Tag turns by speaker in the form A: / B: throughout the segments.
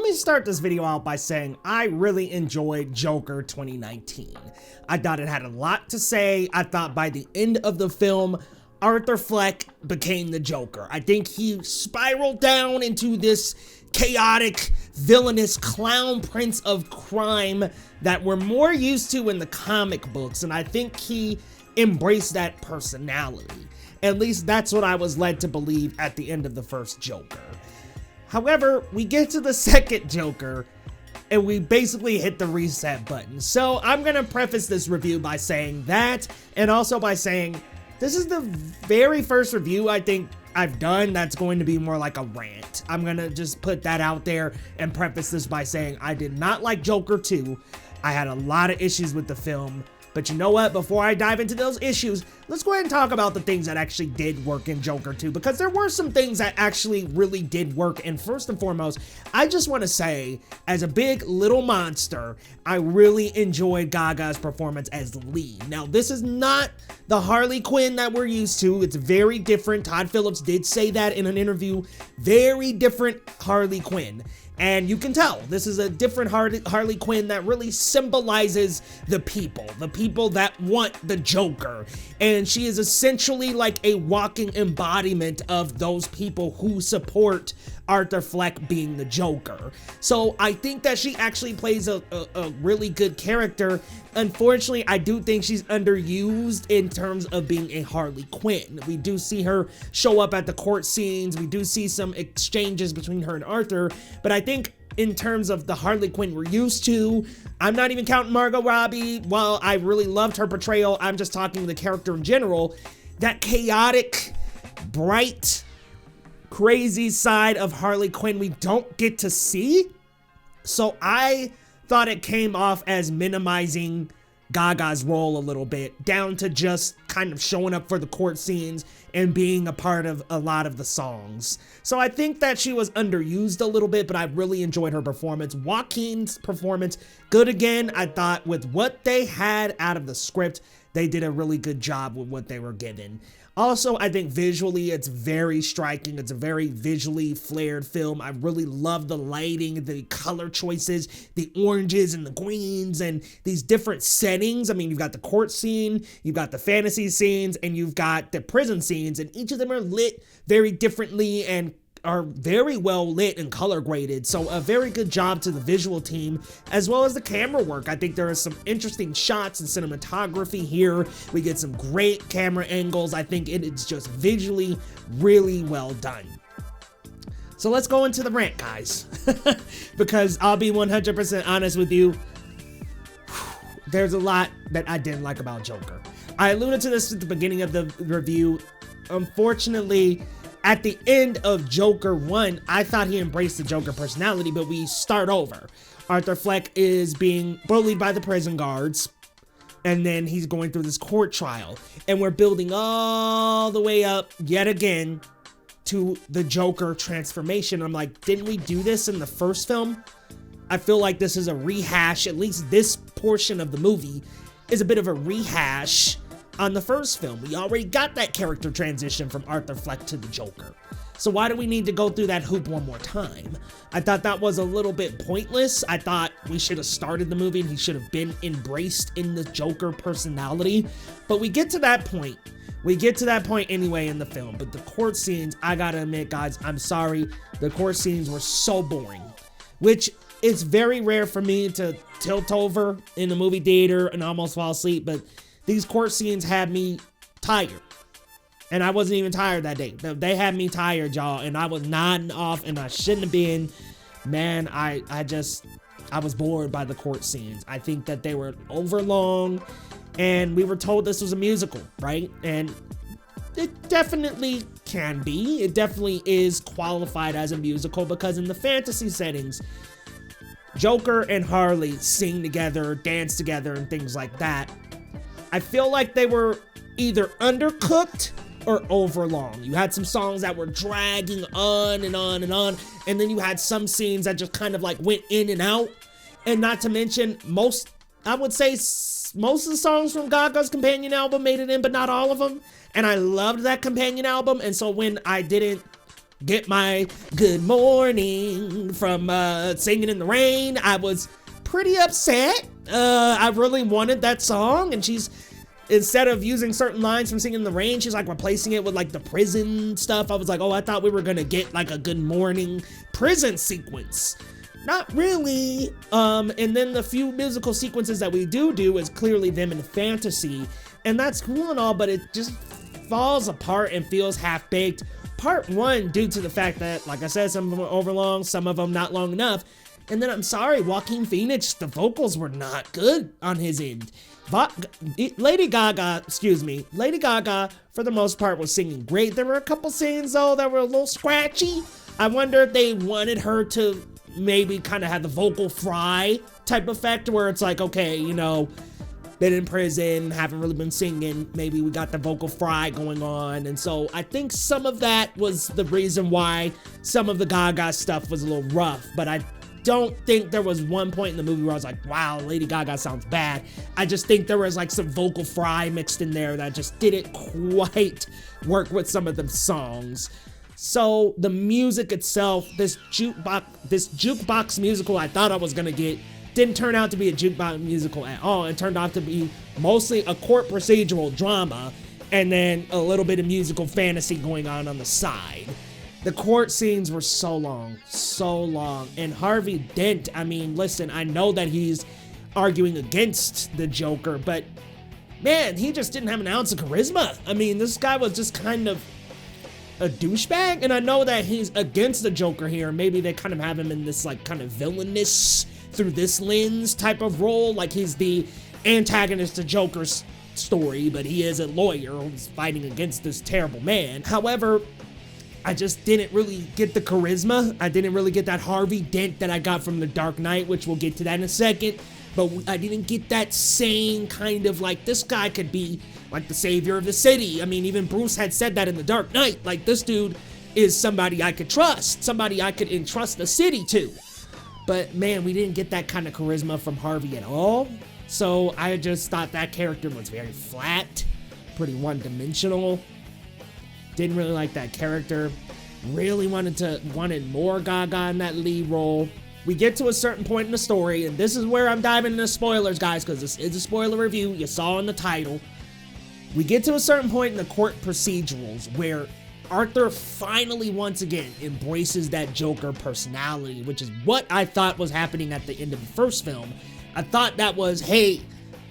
A: me start this video out by saying I really enjoyed Joker 2019. I thought it had a lot to say. I thought by the end of the film, Arthur Fleck became the Joker. I think he spiraled down into this chaotic, villainous clown prince of crime that we're more used to in the comic books, and I think he embraced that personality. At least that's what I was led to believe at the end of the first Joker. However, we get to the second Joker, and we basically hit the reset button. So I'm gonna preface this review by saying that, and also by saying this is the very first review I think I've done that's going to be more like a rant. I'm gonna just put that out there and preface this by saying I did not like Joker 2. I had a lot of issues with the film. But you know what? Before I dive into those issues, let's go ahead and talk about the things that actually did work in Joker 2, because there were some things that actually really did work. And first and foremost, I just want to say, as a big little monster, I really enjoyed Gaga's performance as Lee. Now, this is not the Harley Quinn that we're used to. It's very different. Todd Phillips did say that in an interview. Very different Harley Quinn. And you can tell this is a different Harley Quinn that really symbolizes the people that want the Joker. And she is essentially like a walking embodiment of those people who support Arthur Fleck being the Joker. So I think that she actually plays a really good character. Unfortunately, I do think she's underused in terms of being a Harley Quinn. We do see her show up at the court scenes. We do see some exchanges between her and Arthur. But I think in terms of the Harley Quinn we're used to, I'm not even counting Margot Robbie. While I really loved her portrayal, I'm just talking the character in general. That chaotic, bright, crazy side of Harley Quinn we don't get to see. So I thought it came off as minimizing Gaga's role a little bit, down to just kind of showing up for the court scenes and being a part of a lot of the songs. So I think that she was underused a little bit, but I really enjoyed her performance. Joaquin's performance, good again. I thought with what they had out of the script, they did a really good job with what they were given. Also, I think visually it's very striking. It's a very visually flared film. I really love the lighting, the color choices, the oranges and the greens, and these different settings. I mean, you've got the court scene, you've got the fantasy scenes, and you've got the prison scenes, and each of them are lit very differently and are very well lit and color graded. So a very good job to the visual team, as well as the camera work. I think there are some interesting shots and cinematography here. We get some great camera angles. I think it's just visually really well done. So let's go into the rant, guys, because I'll be 100% honest with you. There's a lot that I didn't like about Joker. I alluded to this at the beginning of the review. Unfortunately, at the end of Joker 1, I thought he embraced the Joker personality, but we start over. Arthur Fleck is being bullied by the prison guards, and then he's going through this court trial, and we're building all the way up yet again to the Joker transformation. I'm like, didn't we do this in the first film? I feel like this is a rehash. At least this portion of the movie is a bit of a rehash on the first film. We already got that character transition from Arthur Fleck to the Joker. So why do we need to go through that hoop one more time? I thought that was a little bit pointless. I thought we should have started the movie and he should have been embraced in the Joker personality. But we get to that point. We get to that point anyway in the film. But the court scenes, I gotta admit, guys, I'm sorry. The court scenes were so boring, which is very rare for me to tilt over in the movie theater and almost fall asleep. But these court scenes had me tired, and I wasn't even tired that day. They had me tired, y'all, and I was nodding off, and I shouldn't have been. Man, I was bored by the court scenes. I think that they were overlong, and we were told this was a musical, right? And it definitely can be. It definitely is qualified as a musical, because in the fantasy settings, Joker and Harley sing together, dance together, and things like that. I feel like they were either undercooked or overlong. You had some songs that were dragging on and on and on, and then you had some scenes that just kind of like went in and out. And not to mention, I would say most of the songs from Gaga's companion album made it in, but not all of them. And I loved that companion album, and so when I didn't get my good morning from Singing in the Rain. I was pretty upset. I really wanted that song, and she's, instead of using certain lines from Singing in the Rain, she's like replacing it with like the prison stuff. I was like, oh, I thought we were gonna get like a good morning prison sequence. Not really. And then the few musical sequences that we do is clearly them in fantasy, and that's cool and all, but it just falls apart and feels half-baked. Part one, due to the fact that, like I said, some of them were overlong, some of them not long enough. And then I'm sorry, Joaquin Phoenix, the vocals were not good on his end. Lady Gaga, for the most part, was singing great. There were a couple scenes, though, that were a little scratchy. I wonder if they wanted her to maybe kind of have the vocal fry type effect, where it's like, okay, you know, been in prison, haven't really been singing, maybe we got the vocal fry going on. And so I think some of that was the reason why some of the Gaga stuff was a little rough, but I don't think there was one point in the movie where I was like, wow, Lady Gaga sounds bad. I just think there was like some vocal fry mixed in there that just didn't quite work with some of the songs. So the music itself, this jukebox musical I thought I was gonna get, didn't turn out to be a jukebox musical at all. It turned out to be mostly a court procedural drama and then a little bit of musical fantasy going on the side. The court scenes were so long. And Harvey Dent, I mean, listen, I know that he's arguing against the Joker, but man, he just didn't have an ounce of charisma. I mean, this guy was just kind of a douchebag, and I know that he's against the Joker here. Maybe they kind of have him in this like kind of villainous through this lens type of role, like he's the antagonist to Joker's story, but he is a lawyer who's fighting against this terrible man. However, I just didn't really get the charisma. I didn't really get that Harvey Dent that I got from The Dark Knight, which we'll get to that in a second. But I didn't get that same kind of like, this guy could be like the savior of the city. I mean, even Bruce had said that in The Dark Knight. Like, this dude is somebody I could trust, somebody I could entrust the city to. But man, we didn't get that kind of charisma from Harvey at all. So I just thought that character was very flat, pretty one-dimensional. Didn't really like that character. Really wanted more Gaga in that lead role. We get to a certain point in the story, and this is where I'm diving into spoilers, guys, because this is a spoiler review. You saw in the title. We get to a certain point in the court procedurals where Arthur finally, once again, embraces that Joker personality, which is what I thought was happening at the end of the first film. I thought that was, hey,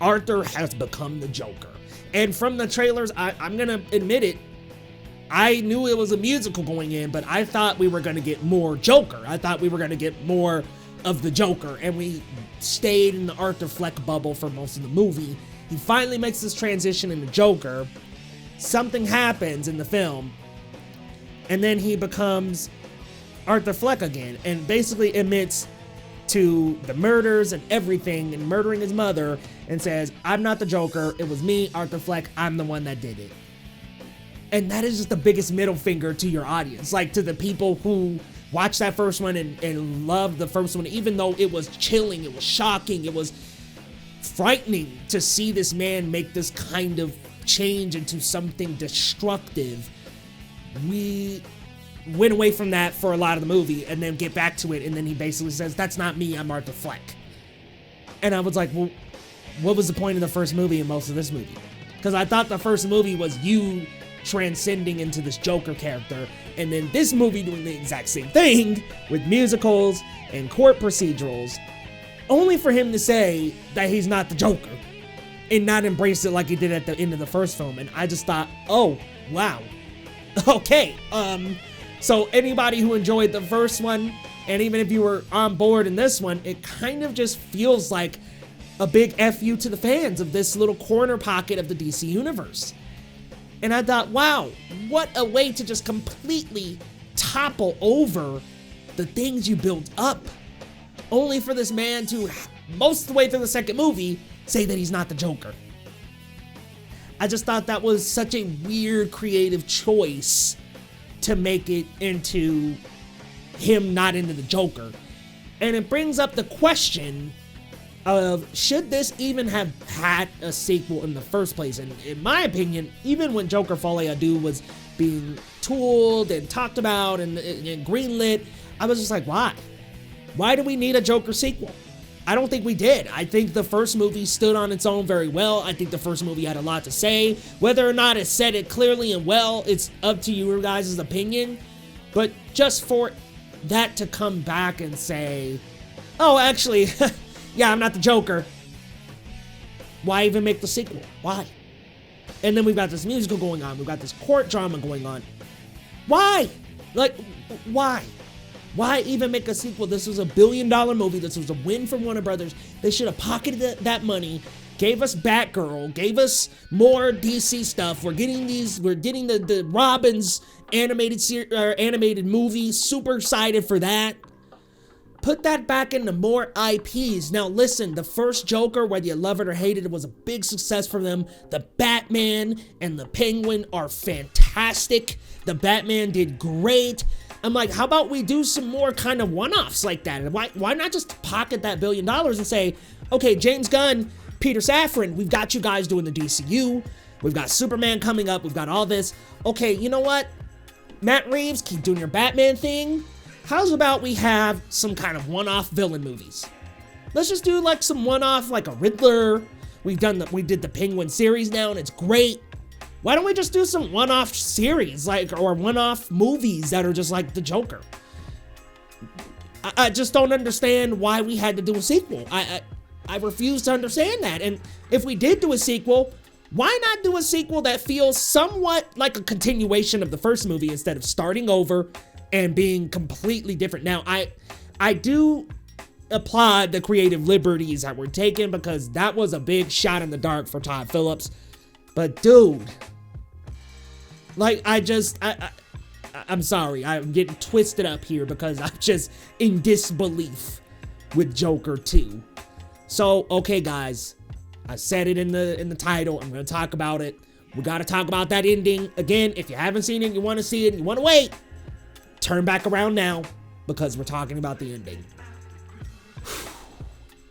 A: Arthur has become the Joker. And from the trailers, I'm gonna admit it, I knew it was a musical going in, but I thought we were gonna get more Joker. I thought we were gonna get more of the Joker, and we stayed in the Arthur Fleck bubble for most of the movie. He finally makes this transition into Joker. Something happens in the film, and then he becomes Arthur Fleck again, and basically admits to the murders and everything, and murdering his mother, and says, I'm not the Joker, it was me, Arthur Fleck, I'm the one that did it. And that is just the biggest middle finger to your audience, like to the people who watched that first one and loved the first one, even though it was chilling, it was shocking, it was frightening to see this man make this kind of change into something destructive. We went away from that for a lot of the movie and then get back to it, and then he basically says, that's not me, I'm Arthur Fleck. And I was like, well, what was the point of the first movie and most of this movie? Because I thought the first movie was you transcending into this Joker character, and then this movie doing the exact same thing with musicals and court procedurals, only for him to say that he's not the Joker and not embrace it like he did at the end of the first film. And I just thought, oh, wow. Okay, so anybody who enjoyed the first one, and even if you were on board in this one, it kind of just feels like a big FU to the fans of this little corner pocket of the DC universe. And I thought, wow, what a way to just completely topple over the things you built up, only for this man to, most of the way through the second movie, say that he's not the Joker. I just thought that was such a weird creative choice to make it into him not into the Joker. And it brings up the question of, should this even have had a sequel in the first place? And in my opinion, even when Joker Folie was being tooled and talked about and greenlit. I was just like, why? Why do we need a Joker sequel? I don't think we did. I think the first movie stood on its own very well. I think the first movie had a lot to say. Whether or not it said it clearly and well, it's up to your guys' opinion. But just for that to come back and say, oh, actually, yeah, I'm not the Joker. Why even make the sequel? Why? And then we've got this musical going on. We've got this court drama going on. Why? Like, why? Why even make a sequel? This was a $1 billion movie. This was a win for Warner Brothers. They should have pocketed that money, gave us Batgirl, gave us more DC stuff. We're getting the Robin's animated movie. Super excited for that. Put that back into more IPs. Now listen, the first Joker, whether you love it or hate it, was a big success for them. The Batman and the Penguin are fantastic. The Batman did great. I'm like, how about we do some more kind of one-offs like that? Why not just pocket that $1 billion and say, okay, James Gunn, Peter Safran, we've got you guys doing the DCU. We've got Superman coming up. We've got all this. Okay, you know what? Matt Reeves, keep doing your Batman thing. How's about we have some kind of one-off villain movies? Let's just do like some one-off, like a Riddler. We did the Penguin series now, and it's great. Why don't we just do some one-off series, or one-off movies that are just like the Joker? I just don't understand why we had to do a sequel. I refuse to understand that. And if we did do a sequel, why not do a sequel that feels somewhat like a continuation of the first movie instead of starting over and being completely different? Now, I do applaud the creative liberties that were taken, because that was a big shot in the dark for Todd Phillips. But dude, like, I'm sorry, I'm getting twisted up here because I'm just in disbelief with Joker 2. So, okay guys, I said it in the title, I'm gonna talk about it. We gotta talk about that ending. Again, if you haven't seen it, you wanna see it, and you wanna wait, turn back around now, because we're talking about the ending.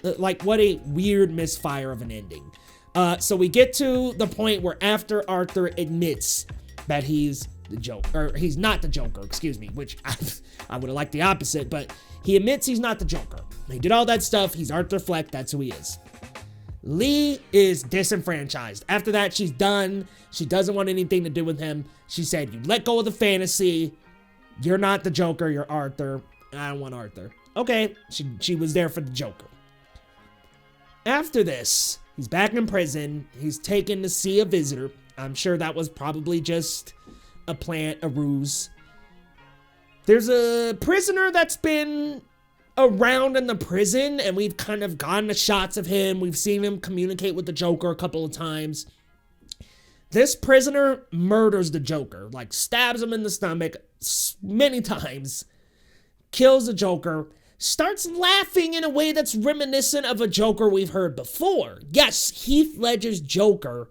A: Like, what a weird misfire of an ending. So we get to the point where after Arthur admits that he's the Joker, or he's not the Joker, excuse me, which I would have liked the opposite, but he admits he's not the Joker. He did all that stuff. He's Arthur Fleck. That's who he is. Lee is disenfranchised. After that, she's done. She doesn't want anything to do with him. She said, you let go of the fantasy. You're not the Joker. You're Arthur. I don't want Arthur. Okay. She was there for the Joker. After this, he's back in prison. He's taken to see a visitor. I'm sure that was probably just a plant, a ruse. There's a prisoner that's been around in the prison, and we've kind of gotten the shots of him. We've seen him communicate with the Joker a couple of times. This prisoner murders the Joker, like stabs him in the stomach many times, kills the Joker, starts laughing in a way that's reminiscent of a Joker we've heard before. Yes, Heath Ledger's Joker.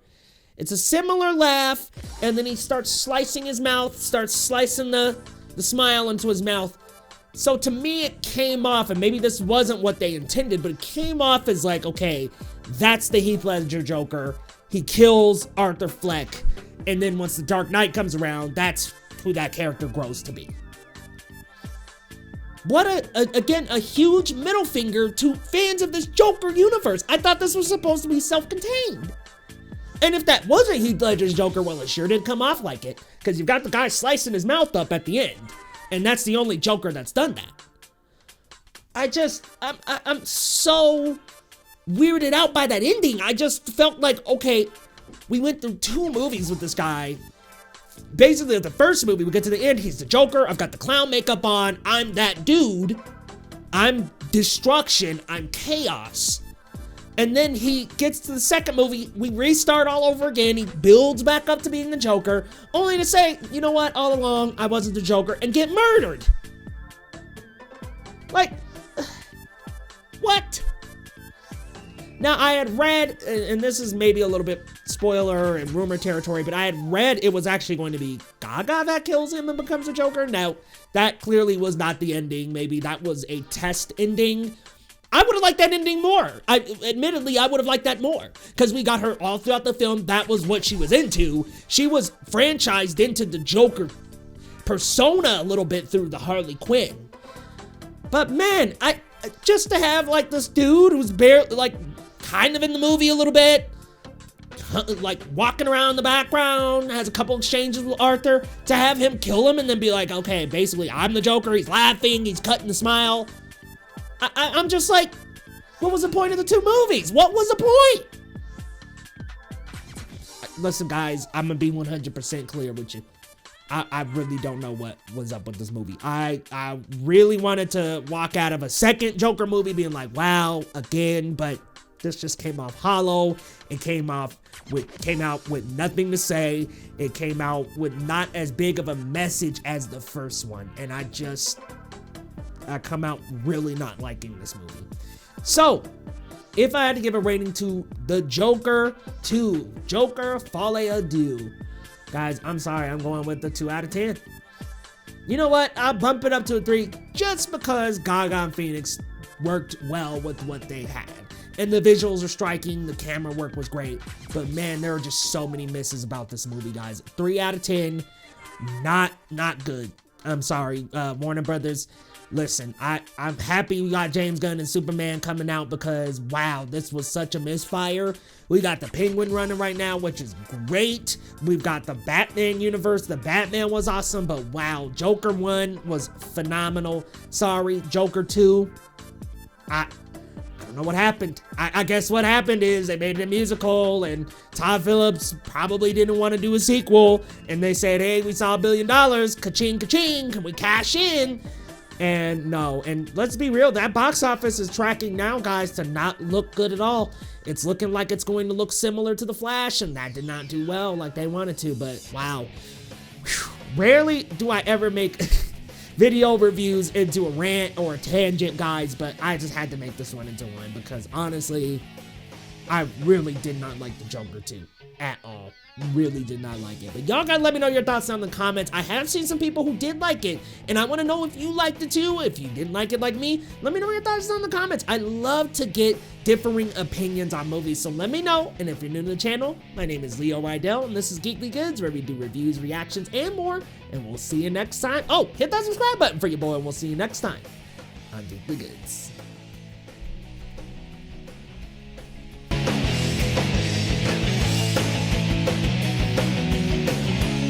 A: It's a similar laugh, and then he starts slicing his mouth, starts slicing the smile into his mouth. So to me, it came off, and maybe this wasn't what they intended, but it came off as like, okay, that's the Heath Ledger Joker. He kills Arthur Fleck, and then once the Dark Knight comes around, that's who that character grows to be. What again, a huge middle finger to fans of this Joker universe. I thought this was supposed to be self-contained. And if that wasn't Heath Ledger's Joker, well, it sure did come off like it, because you've got the guy slicing his mouth up at the end, and that's the only Joker that's done that. I'm so weirded out by that ending. I just felt like, okay, we went through 2 movies with this guy. Basically, the first movie, we get to the end, he's the Joker, I've got the clown makeup on, I'm that dude, I'm destruction, I'm chaos. And then he gets to the second movie, we restart all over again, he builds back up to being the Joker, only to say, you know what, all along, I wasn't the Joker, and get murdered. Like, what? Now, I had read, and this is maybe a little bit spoiler and rumor territory, but I had read it was actually going to be Gaga that kills him and becomes the Joker. Now, that clearly was not the ending. Maybe that was a test ending. I would have liked that ending more. Admittedly, I would have liked that more because we got her all throughout the film. That was what she was into. She was franchised into the Joker persona a little bit through the Harley Quinn. But man, I just to have like this dude who's barely like kind of in the movie a little bit, like walking around in the background, has a couple exchanges with Arthur, to have him kill him and then be like, okay, basically I'm the Joker. He's laughing, he's cutting the smile. I'm just like, what was the point of the two movies? What was the point? Listen, guys, I'm gonna be 100% clear with you. I really don't know what was up with this movie. I really wanted to walk out of a second Joker movie being like, wow, again, but this just came off hollow. It came out with nothing to say. It came out with not as big of a message as the first one, and I come out really not liking this movie. So, if I had to give a rating to The Joker 2, Joker Folie Deux, guys, I'm sorry, I'm going with the 2 out of 10. You know what? I'll bump it up to a 3 just because Gaga and Phoenix worked well with what they had. And the visuals are striking, the camera work was great, but man, there are just so many misses about this movie, guys. 3 out of 10, not good. I'm sorry, Warner Brothers. Listen, I'm happy we got James Gunn and Superman coming out because, wow, this was such a misfire. We got the Penguin running right now, which is great. We've got the Batman universe. The Batman was awesome, but wow, Joker 1 was phenomenal. Sorry, Joker 2, I don't know what happened. I guess what happened is they made it a musical and Todd Phillips probably didn't want to do a sequel. And they said, hey, we saw $1 billion, ka-ching, ka-ching, can we cash in? And no, and let's be real, that box office is tracking now, guys, to not look good at all. It's looking like it's going to look similar to The Flash, and that did not do well like they wanted to, but wow. Whew. Rarely do I ever make video reviews into a rant or a tangent, guys, but I just had to make this one into one because honestly, I really did not like The Joker 2 at all. Really did not like it. But y'all gotta let me know your thoughts down in the comments. I have seen some people who did like it, and I want to know if you liked it too. If you didn't like it like me, let me know your thoughts down in the comments. I love to get differing opinions on movies, so let me know. And if you're new to the channel, my name is Leo Rydel, and this is Geekly Goods, where we do reviews, reactions, and more. And we'll see you next time. Oh, hit that subscribe button for your boy, and we'll see you next time on Geekly Goods.